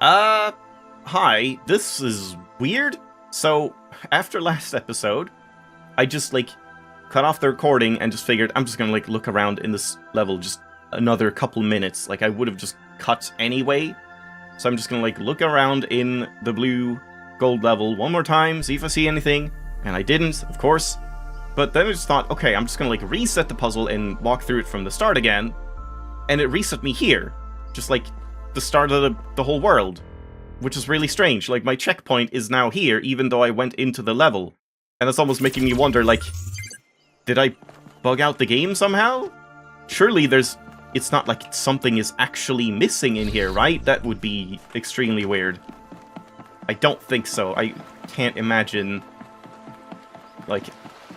Uh, Hi, this is weird. So, after last episode, I just, cut off the recording and just figured I'm just gonna, look around in this level just another couple minutes. I would have just cut anyway. So I'm just gonna, look around in the blue gold level one more time, see if I see anything. And I didn't, of course. But then I just thought, okay, I'm just gonna, reset the puzzle and walk through it from the start again. And it reset me here. Just, the start of the whole world. Which is really strange. My checkpoint is now here, even though I went into the level. And it's almost making me wonder, did I bug out the game somehow? Surely it's not like something is actually missing in here, right? That would be extremely weird. I don't think so. I can't imagine,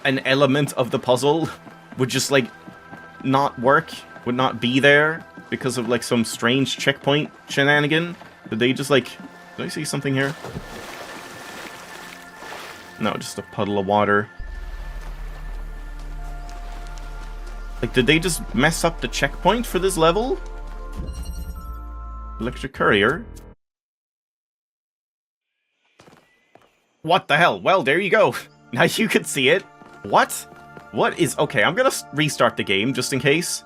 an element of the puzzle would just, not work, would not be there because of, some strange checkpoint shenanigan. Did they just, did I see something here? No, just a puddle of water. Did they just mess up the checkpoint for this level? Electric courier? What the hell? Well, there you go. Now you can see it. What? What is... Okay, I'm gonna restart the game, just in case.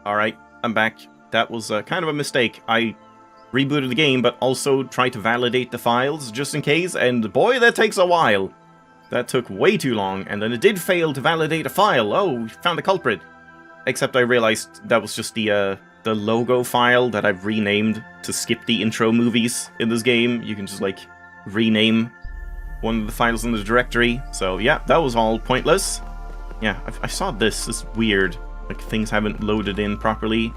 Alright, I'm back. That was kind of a mistake. I rebooted the game, but also tried to validate the files, just in case, and boy, that takes a while. That took way too long, and then it did fail to validate a file. Oh, we found the culprit. Except I realized that was just the logo file that I've renamed to skip the intro movies in this game. You can just, rename one of the files in the directory. So, yeah, that was all pointless. Yeah, I saw this. It's weird. Things haven't loaded in properly.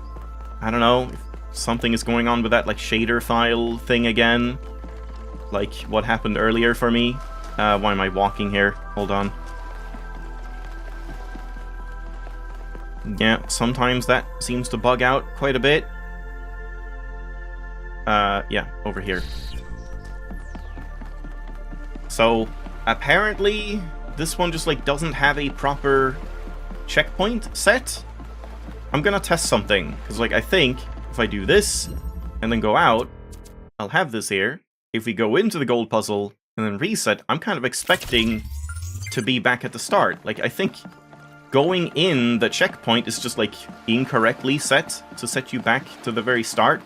I don't know if something is going on with that, shader file thing again. What happened earlier for me. Why am I walking here? Hold on. Yeah, sometimes that seems to bug out quite a bit. Yeah, over here. So, apparently, this one just, doesn't have a proper checkpoint set. I'm gonna test something, because, I think if I do this, and then go out, I'll have this here. If we go into the gold puzzle, and then reset, I'm kind of expecting to be back at the start. I think going in the checkpoint is just, incorrectly set to set you back to the very start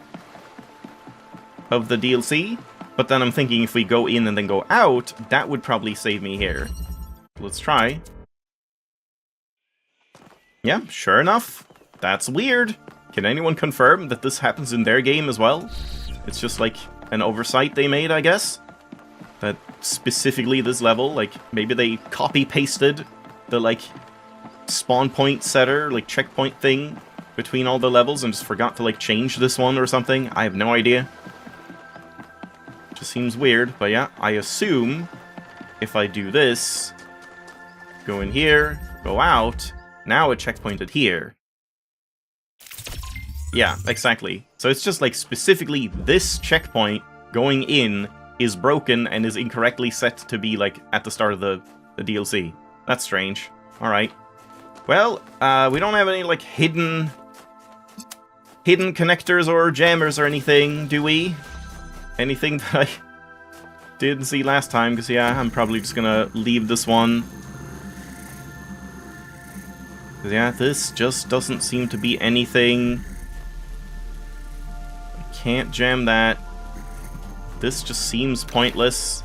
of the DLC. But then I'm thinking if we go in and then go out, that would probably save me here. Let's try. Yeah, sure enough. That's weird. Can anyone confirm that this happens in their game as well? It's just, an oversight they made, I guess? That specifically this level, maybe they copy-pasted the, spawn point setter, checkpoint thing between all the levels and just forgot to, change this one or something. I have no idea. Just seems weird, but yeah, I assume if I do this, go in here, go out, now it checkpointed here. Yeah, exactly. So it's just, specifically this checkpoint going in is broken and is incorrectly set to be, at the start of the DLC. That's strange. Alright. Well, we don't have any, hidden connectors or jammers or anything, do we? Anything that I didn't see last time, because, yeah, I'm probably just gonna leave this one. Yeah, this just doesn't seem to be anything. I can't jam that. This just seems pointless.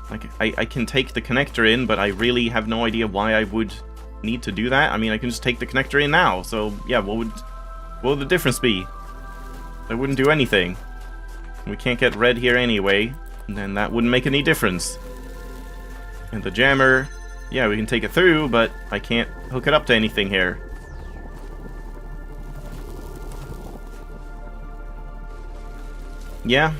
I can take the connector in, but I really have no idea why I would need to do that. I mean, I can just take the connector in now, so, yeah, what would the difference be? That wouldn't do anything. We can't get red here anyway, and then that wouldn't make any difference. And the jammer, yeah, we can take it through, but I can't hook it up to anything here. Yeah.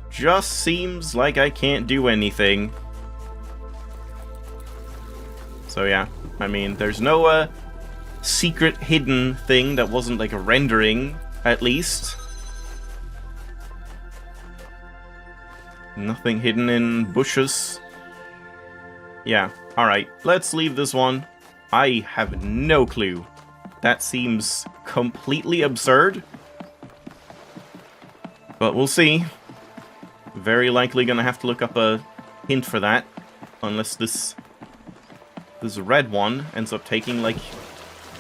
Just seems like I can't do anything. So yeah, I mean, there's no secret hidden thing that wasn't a rendering, at least. Nothing hidden in bushes. Yeah, alright, let's leave this one. I have no clue. That seems completely absurd. But we'll see. Very likely gonna have to look up a hint for that. Unless this red one ends up taking, like,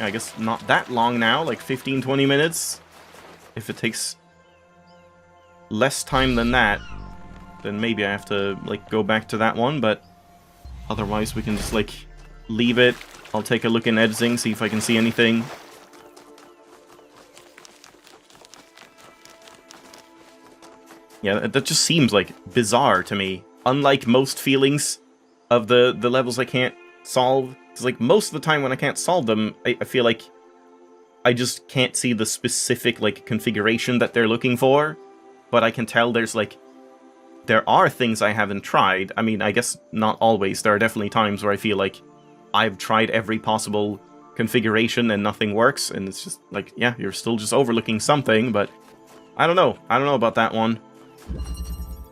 I guess not that long now, like 15-20 minutes. If it takes less time than that, then maybe I have to, like, go back to that one, but otherwise we can just, like, leave it. I'll take a look in editing, see if I can see anything. Yeah, that just seems, like, bizarre to me. Unlike most feelings of the levels I can't solve. It's like, most of the time when I can't solve them, I feel like I just can't see the specific, like, configuration that they're looking for. But I can tell there's, like, there are things I haven't tried. I mean, I guess not always. There are definitely times where I feel like I've tried every possible configuration and nothing works. And it's just, like, yeah, you're still just overlooking something, but I don't know. I don't know about that one.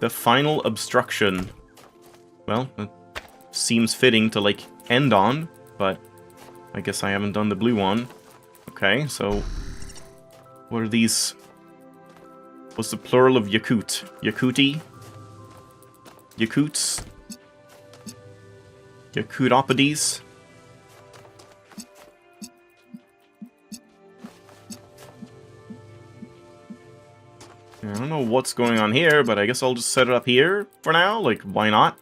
The final obstruction. Well, it seems fitting to, like, end on, but I guess I haven't done the blue one. Okay, so what are these? What's the plural of Yakut? Yakuti? Yakuts? Yakutopodes? I don't know what's going on here, but I guess I'll just set it up here for now. Like, why not?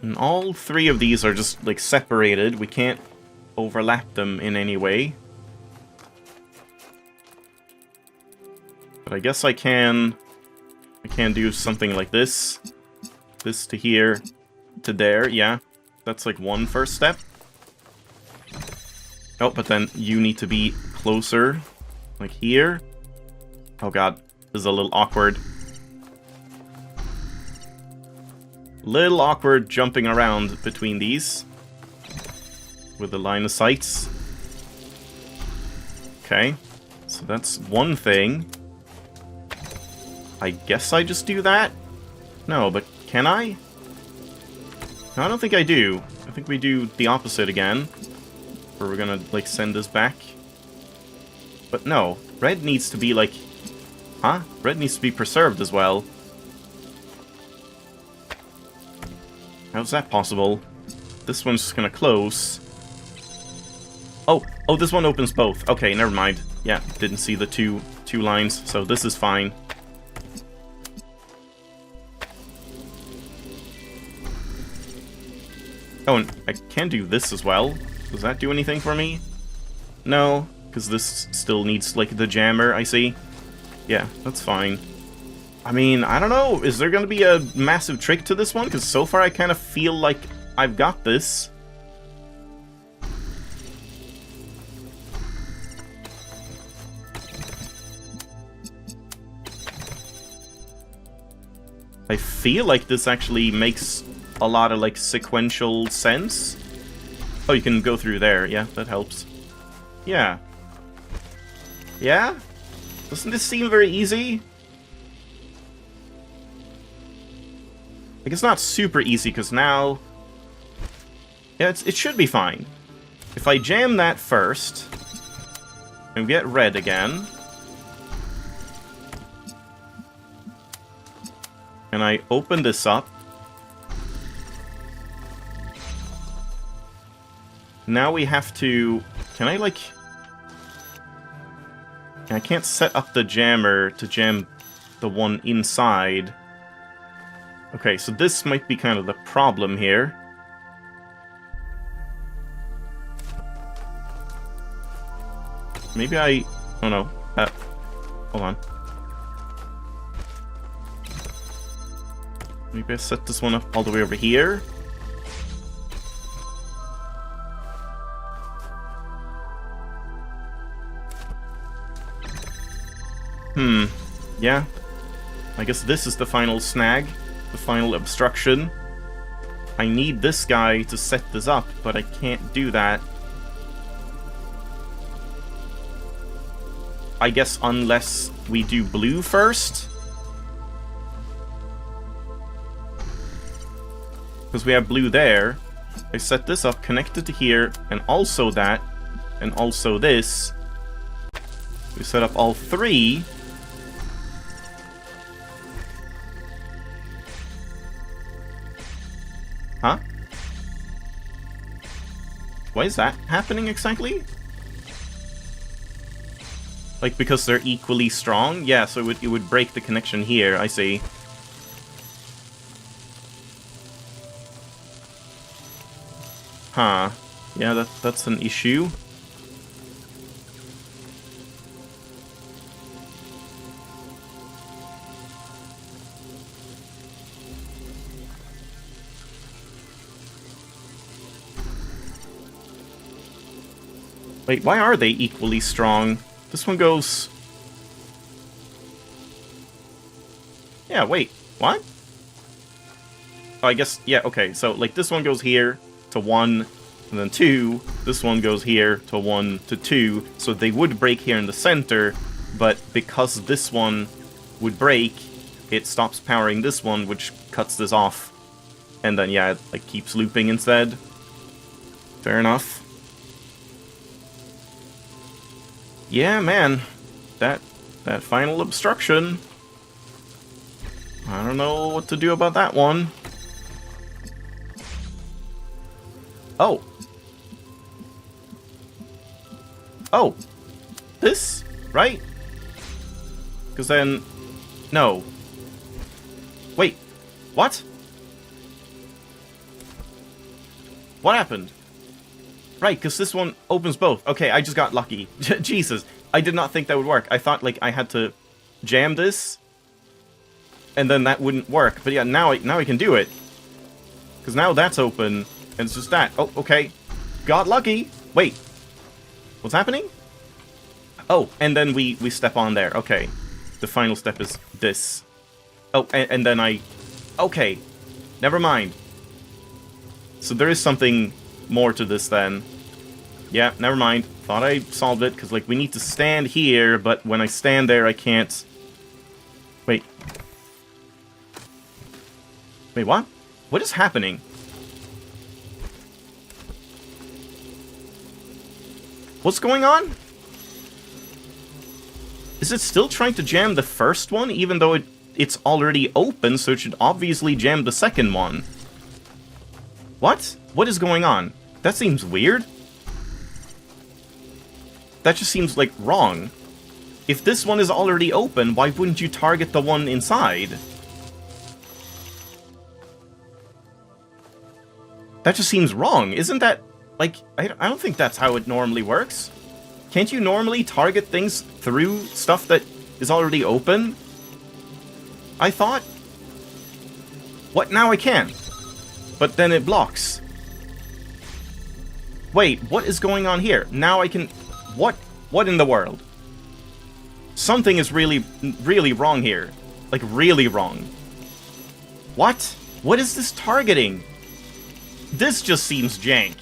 And all three of these are just, like, separated. We can't overlap them in any way. But I guess I can do something like this. This to here, to there, yeah. That's, like, one first step. Oh, but then you need to be closer. Like here. Oh god, this is a little awkward. Little awkward jumping around between these. With the line of sights. Okay, so that's one thing. I guess I just do that? No, but can I? No, I don't think I do. I think we do the opposite again. Where we're gonna, like, send this back. But no, red needs to be, like... Huh? Red needs to be preserved as well. How's that possible? This one's just gonna close. Oh, this one opens both. Okay, never mind. Yeah, didn't see the two lines, so this is fine. Oh, and I can do this as well. Does that do anything for me? No, because this still needs, like, the jammer, I see. Yeah, that's fine. I mean, I don't know. Is there going to be a massive trick to this one? Because so far I kind of feel like I've got this. I feel like this actually makes a lot of, like, sequential sense. Oh, you can go through there. Yeah, that helps. Yeah. Yeah? Doesn't this seem very easy? Like, it's not super easy, because now... Yeah, it should be fine. If I jam that first, and get red again... And I open this up... Now we have to... Can I, like... I can't set up the jammer to jam the one inside. Okay, so this might be kind of the problem here. Maybe I... Oh no. Hold on. Maybe I set this one up all the way over here. Yeah. I guess this is the final snag. The final obstruction. I need this guy to set this up, but I can't do that. I guess unless we do blue first. Because we have blue there. I set this up, connected to here, and also that, and also this. We set up all three. Huh? Why is that happening exactly? Like, because they're equally strong? Yeah, so it would break the connection here, I see. Huh. Yeah, that's an issue. Wait, why are they equally strong? This one goes... Yeah, wait, what? Oh, I guess, yeah, okay, so, like, this one goes here to 1, and then 2. This one goes here to 1 to 2, so they would break here in the center, but because this one would break, it stops powering this one, which cuts this off. And then, yeah, it, like, keeps looping instead. Fair enough. Yeah, man, that final obstruction. I don't know what to do about that one. Oh. Oh. This, right? Because then... No. Wait. What? What happened? Right, because this one opens both. Okay, I just got lucky. Jesus, I did not think that would work. I thought, like, I had to jam this, and then that wouldn't work. But yeah, now I can do it. Because now that's open, and it's just that. Oh, okay. Got lucky. Wait. What's happening? Oh, and then we step on there. Okay. The final step is this. Oh, and then I... Okay. Never mind. So there is something more to this then. Yeah, never mind. Thought I solved it, because, like, we need to stand here, but when I stand there, I can't... Wait. Wait, what? What is happening? What's going on? Is it still trying to jam the first one, even though it's already open, so it should obviously jam the second one? What? What is going on? That seems weird. That just seems, like, wrong. If this one is already open, why wouldn't you target the one inside? That just seems wrong. Isn't that, like, I don't think that's how it normally works. Can't you normally target things through stuff that is already open? I thought. What? Now I can. But then it blocks. Wait, what is going on here? Now I can... What? What in the world? Something is really, really wrong here. Like, really wrong. What? What is this targeting? This just seems jank.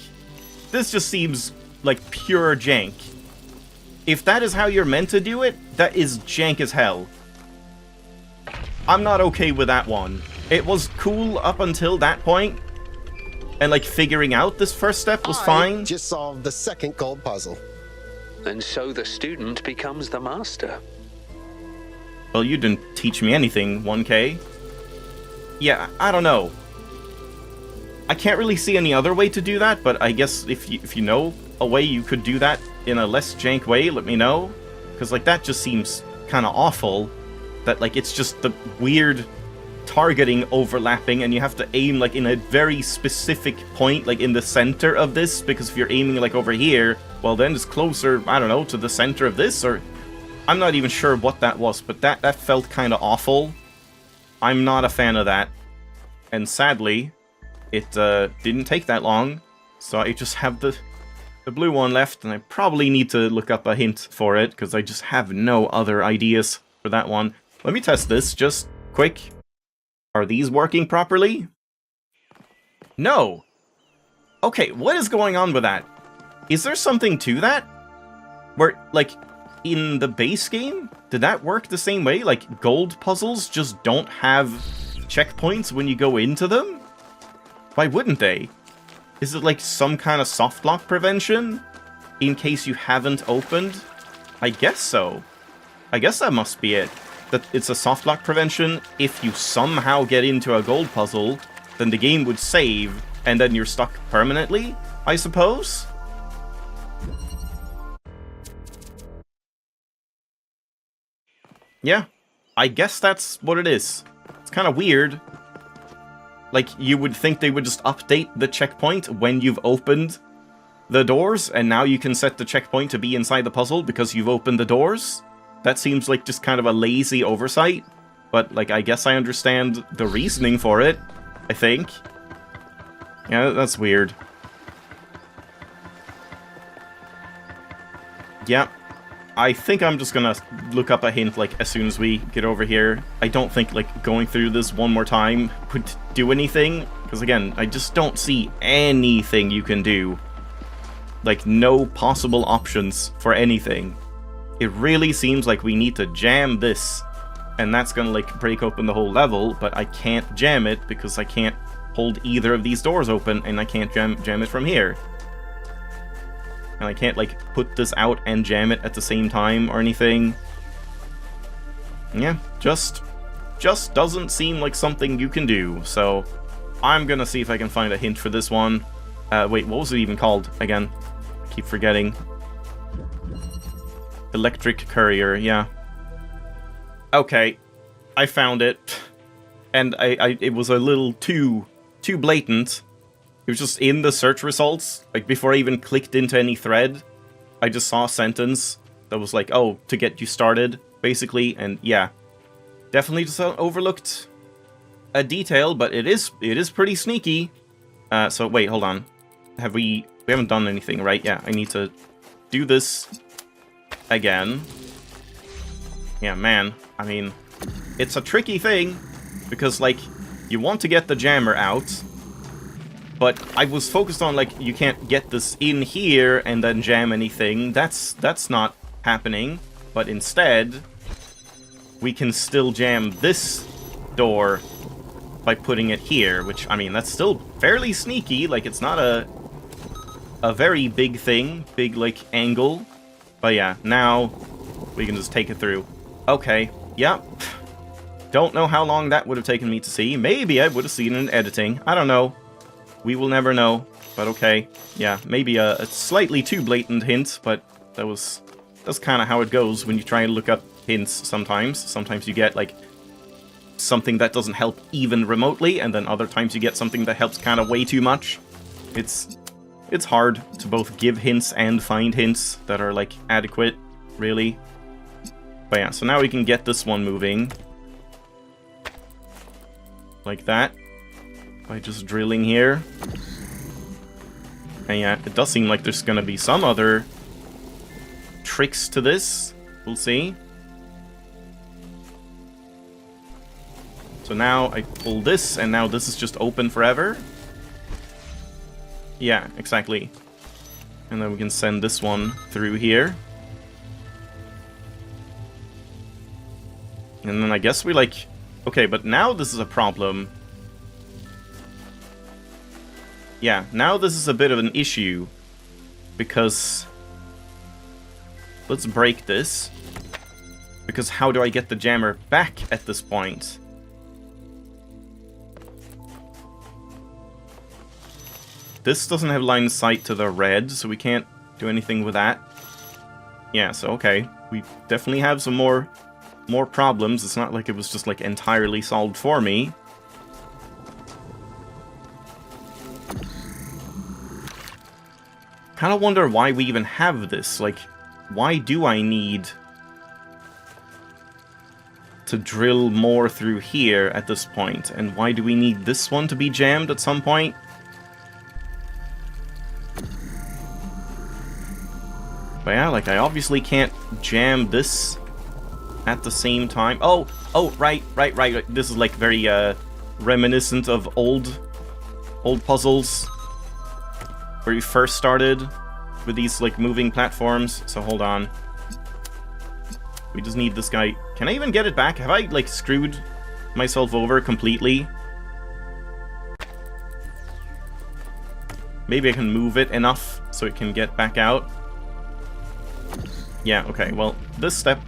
This just seems like pure jank. If that is how you're meant to do it, that is jank as hell. I'm not okay with that one. It was cool up until that point, and, like, figuring out this first step was fine. I just solved the second gold puzzle. And so the student becomes the master. Well, you didn't teach me anything, 1K. Yeah, I don't know. I can't really see any other way to do that, but I guess if you know a way you could do that in a less jank way, let me know. Because, like, that just seems kind of awful. That, like, it's just the weird targeting overlapping, and you have to aim, like, in a very specific point, like, in the center of this, because if you're aiming, like, over here, well, then it's closer, I don't know, to the center of this, or... I'm not even sure what that was, but that felt kind of awful. I'm not a fan of that. And sadly, it didn't take that long, so I just have the blue one left, and I probably need to look up a hint for it, because I just have no other ideas for that one. Let me test this, just quick. Are these working properly? No! Okay, what is going on with that? Is there something to that? Where, like, in the base game? Did that work the same way? Like, gold puzzles just don't have checkpoints when you go into them? Why wouldn't they? Is it like some kind of soft lock prevention? In case you haven't opened? I guess so. I guess that must be it. That it's a soft lock prevention. If you somehow get into a gold puzzle, then the game would save, and then you're stuck permanently, I suppose? Yeah, I guess that's what it is. It's kind of weird. Like, you would think they would just update the checkpoint when you've opened the doors, and now you can set the checkpoint to be inside the puzzle because you've opened the doors. That seems like just kind of a lazy oversight, but, like, I guess I understand the reasoning for it, I think. Yeah, that's weird. Yeah. I think I'm just gonna look up a hint, like, as soon as we get over here. I don't think, like, going through this one more time would do anything. Because, again, I just don't see anything you can do. Like, no possible options for anything. It really seems like we need to jam this. And that's gonna, like, break open the whole level. But I can't jam it because I can't hold either of these doors open. And I can't jam it from here. And I can't, like, put this out and jam it at the same time or anything. Yeah, just doesn't seem like something you can do. So, I'm gonna see if I can find a hint for this one. Wait, what was it even called again? I keep forgetting. Electric Courier, yeah. Okay, I found it. And it was a little too blatant. It was just in the search results, like before I even clicked into any thread, I just saw a sentence that was like, oh, to get you started, basically, and yeah. Definitely just overlooked a detail, but it is pretty sneaky. So wait, hold on. We haven't done anything, right? Yeah, I need to do this again. Yeah, man, I mean, it's a tricky thing, because, like, you want to get the jammer out, but I was focused on, like, you can't get this in here and then jam anything. That's not happening. But instead, we can still jam this door by putting it here, which, I mean, that's still fairly sneaky. Like, it's not a very big thing, big, like, angle. But yeah, now we can just take it through. Okay, yeah. Don't know how long that would have taken me to see. Maybe I would have seen it in editing. I don't know. We will never know, but okay. Yeah, maybe a slightly too blatant hint, but that's kind of how it goes when you try and look up hints sometimes. Sometimes you get, like, something that doesn't help even remotely, and then other times you get something that helps kind of way too much. It's hard to both give hints and find hints that are, like, adequate, really. But yeah, so now we can get this one moving. Like that. By just drilling here. And yeah, it does seem like there's gonna be some other tricks to this. We'll see. So now I pull this, and now this is just open forever. Yeah, exactly. And then we can send this one through here. And then I guess we, like... Okay, but now this is a problem. Yeah, now this is a bit of an issue, because let's break this, because how do I get the jammer back at this point? This doesn't have line of sight to the red, so we can't do anything with that. Yeah, so okay, we definitely have some more problems. It's not like it was just, like, entirely solved for me. Kind of wonder why we even have this. Like, why do I need to drill more through here at this point? And why do we need this one to be jammed at some point? But yeah, like, I obviously can't jam this at the same time. Oh, right. This is, like, very reminiscent of old puzzles. Where you first started with these, like, moving platforms. So hold on. We just need this guy. Can I even get it back? Have I, like, screwed myself over completely? Maybe I can move it enough so it can get back out. Yeah, okay, well, this step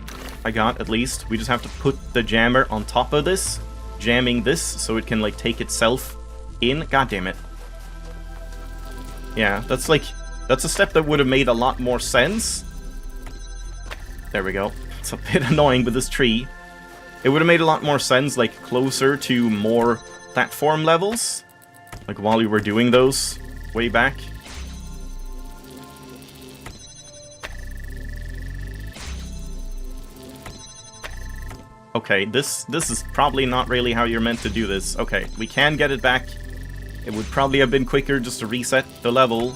I got, at least. We just have to put the jammer on top of this, jamming this so it can, like, take itself in. God damn it. Yeah, that's a step that would have made a lot more sense. There we go. It's a bit annoying with this tree. It would have made a lot more sense, like, closer to more platform levels. Like, while we were doing those way back. Okay, this is probably not really how you're meant to do this. Okay, we can get it back. It would probably have been quicker just to reset the level.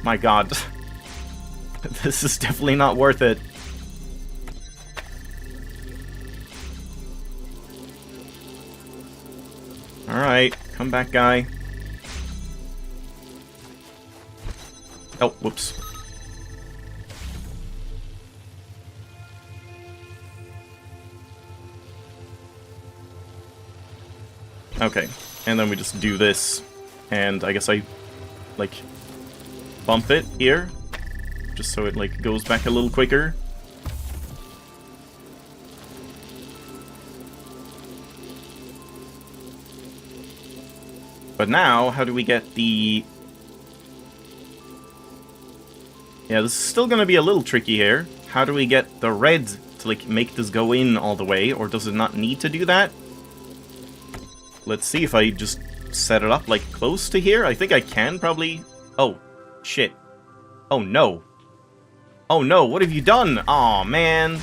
My god. This is definitely not worth it. Alright, come back, guy. Oh, whoops. Okay, and then we just do this, and I guess I, like, bump it here, just so it, like, goes back a little quicker. But now, how do we get the... Yeah, this is still gonna be a little tricky here. How do we get the red to, like, make this go in all the way, or does it not need to do that? Let's see if I just set it up, like, close to here. I think I can probably... Oh, shit. Oh, no. Oh, no, what have you done? Aw, man.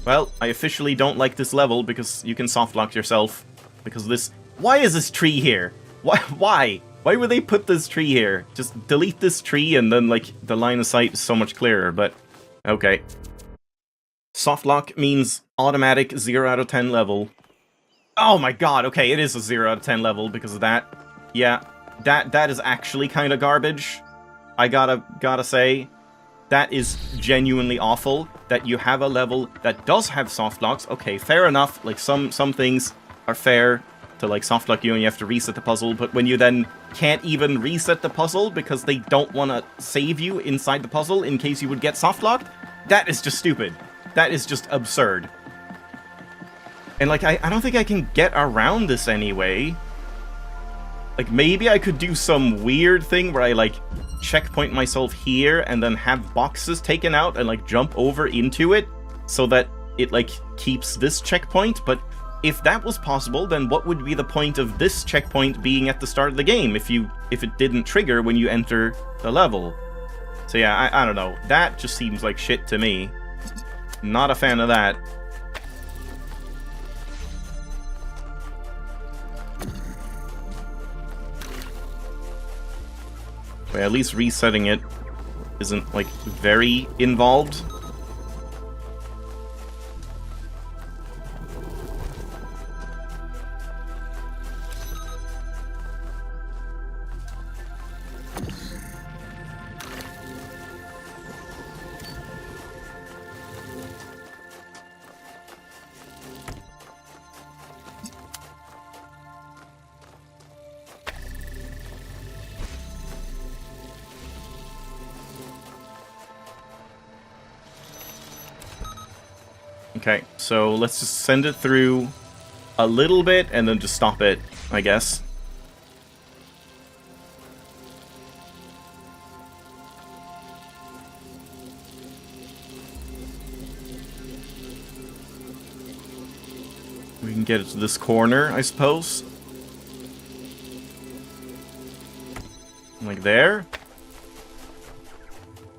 Well, I officially don't like this level, because you can softlock yourself. Because this... Why is this tree here? Why? Why would they put this tree here? Just delete this tree, and then, like, the line of sight is so much clearer, but... Okay. Softlock means automatic 0 out of 10 level. Oh my god, okay, it is a 0 out of 10 level because of that. Yeah, that is actually kind of garbage. I gotta say, that is genuinely awful that you have a level that does have softlocks. Okay, fair enough, like some things are fair to like softlock you and you have to reset the puzzle, but when you then can't even reset the puzzle because they don't want to save you inside the puzzle in case you would get softlocked, that is just stupid. That is just absurd. And, like, I don't think I can get around this anyway. Like, maybe I could do some weird thing where I, like, checkpoint myself here and then have boxes taken out and, like, jump over into it so that it, like, keeps this checkpoint. But if that was possible, then what would be the point of this checkpoint being at the start of the game if it didn't trigger when you enter the level? So, yeah, I don't know. That just seems like shit to me. Not a fan of that. But at least resetting it isn't, like, very involved. Okay, so let's just send it through a little bit and then just stop it, I guess. We can get it to this corner, I suppose. Like there.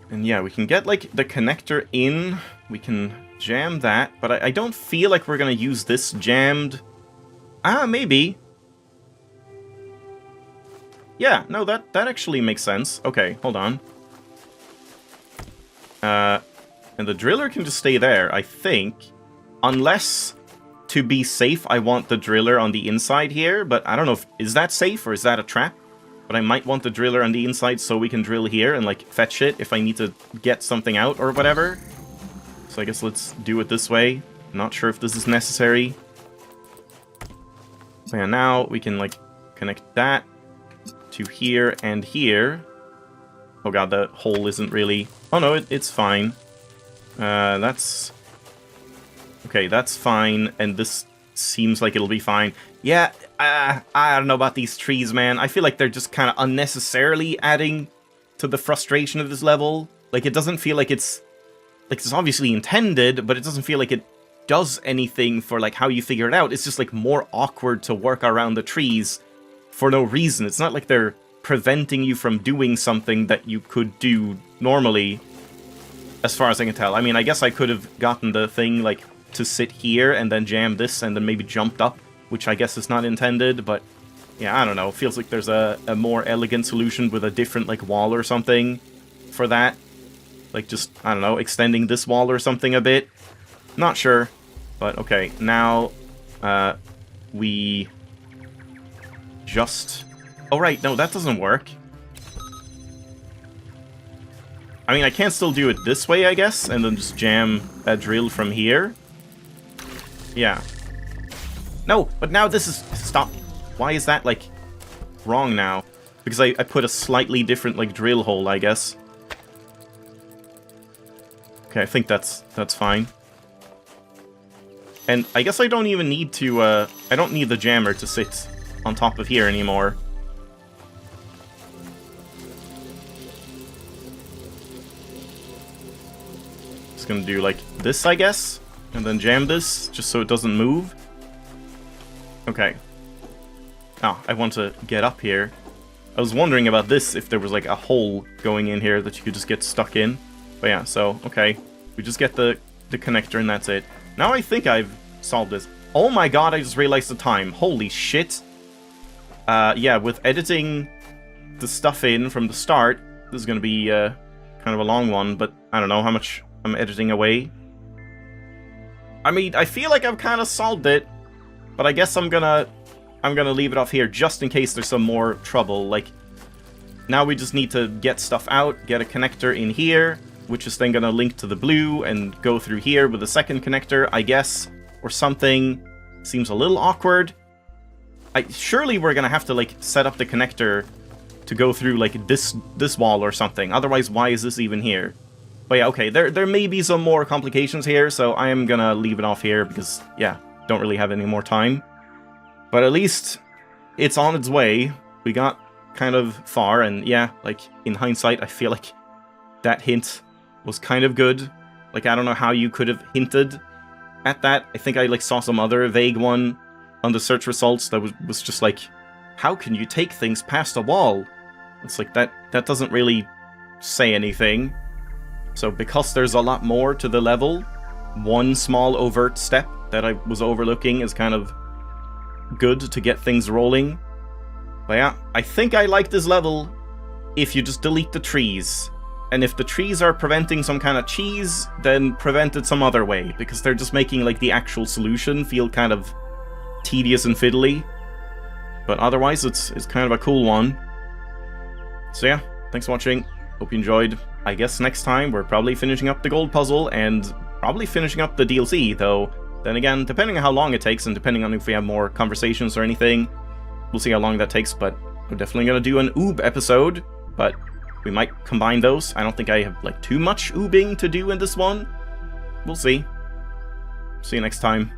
And yeah, we can get, like, the connector in. We can jam that, but I don't feel like we're gonna use this jammed. Ah, maybe. Yeah, no, that actually makes sense. Okay, hold on. And the driller can just stay there, I think. Unless, to be safe, I want the driller on the inside here, but I don't know if... Is that safe, or is that a trap? But I might want the driller on the inside so we can drill here and, like, fetch it if I need to get something out or whatever. So I guess let's do it this way. Not sure if this is necessary. So yeah, now we can, like, connect that to here and here. Oh god, the hole isn't really... Oh no, it's fine. That's... Okay, that's fine, and this seems like it'll be fine. Yeah, I don't know about these trees, man. I feel like they're just kind of unnecessarily adding to the frustration of this level. Like, it doesn't feel like it's... Like, it's obviously intended, but it doesn't feel like it does anything for, like, how you figure it out. It's just, like, more awkward to work around the trees for no reason. It's not like they're preventing you from doing something that you could do normally, as far as I can tell. I mean, I guess I could have gotten the thing, like, to sit here and then jam this and then maybe jumped up, which I guess is not intended, but yeah, I don't know. It feels like there's a more elegant solution with a different, like, wall or something for that. Like, just, I don't know, extending this wall or something a bit. Not sure, but okay, now we just... Oh, right, no, that doesn't work. I mean, I can still do it this way, I guess, and then just jam a drill from here. Yeah. No, but now this is... Stop. Why is that, like, wrong now? Because I put a slightly different, like, drill hole, I guess. Okay, I think that's fine. And I guess I don't even need to, I don't need the jammer to sit on top of here anymore. Just gonna do, like, this, I guess? And then jam this, just so it doesn't move. Okay. Oh, I want to get up here. I was wondering about this, if there was, like, a hole going in here that you could just get stuck in. But yeah, so, okay. We just get the connector and that's it. Now I think I've solved this. Oh my god, I just realized the time. Holy shit. Yeah, with editing the stuff in from the start, this is gonna be, kind of a long one, but I don't know how much I'm editing away. I mean, I feel like I've kind of solved it, but I guess I'm gonna leave it off here just in case there's some more trouble. Like, now we just need to get stuff out, get a connector in here, which is then gonna link to the blue and go through here with a second connector, I guess, or something. Seems a little awkward. Surely we're gonna have to, like, set up the connector to go through, like, this wall or something. Otherwise, why is this even here? But yeah, okay, there may be some more complications here, so I am gonna leave it off here because, yeah, don't really have any more time. But at least it's on its way. We got kind of far, and yeah, like, in hindsight, I feel like that hint was kind of good. Like, I don't know how you could have hinted at that. I think I, like, saw some other vague one on the search results that was just like, how can you take things past a wall? It's like, that doesn't really say anything. So because there's a lot more to the level, one small overt step that I was overlooking is kind of good to get things rolling. But yeah, I think I like this level if you just delete the trees. And if the trees are preventing some kind of cheese, then prevent it some other way, because they're just making, like, the actual solution feel kind of tedious and fiddly. But otherwise, it's kind of a cool one. So yeah, thanks for watching. Hope you enjoyed. I guess next time we're probably finishing up the gold puzzle and probably finishing up the DLC, though then again, depending on how long it takes and depending on if we have more conversations or anything, we'll see how long that takes, but we're definitely going to do an oob episode, but we might combine those. I don't think I have, like, too much oobing to do in this one. We'll see. See you next time.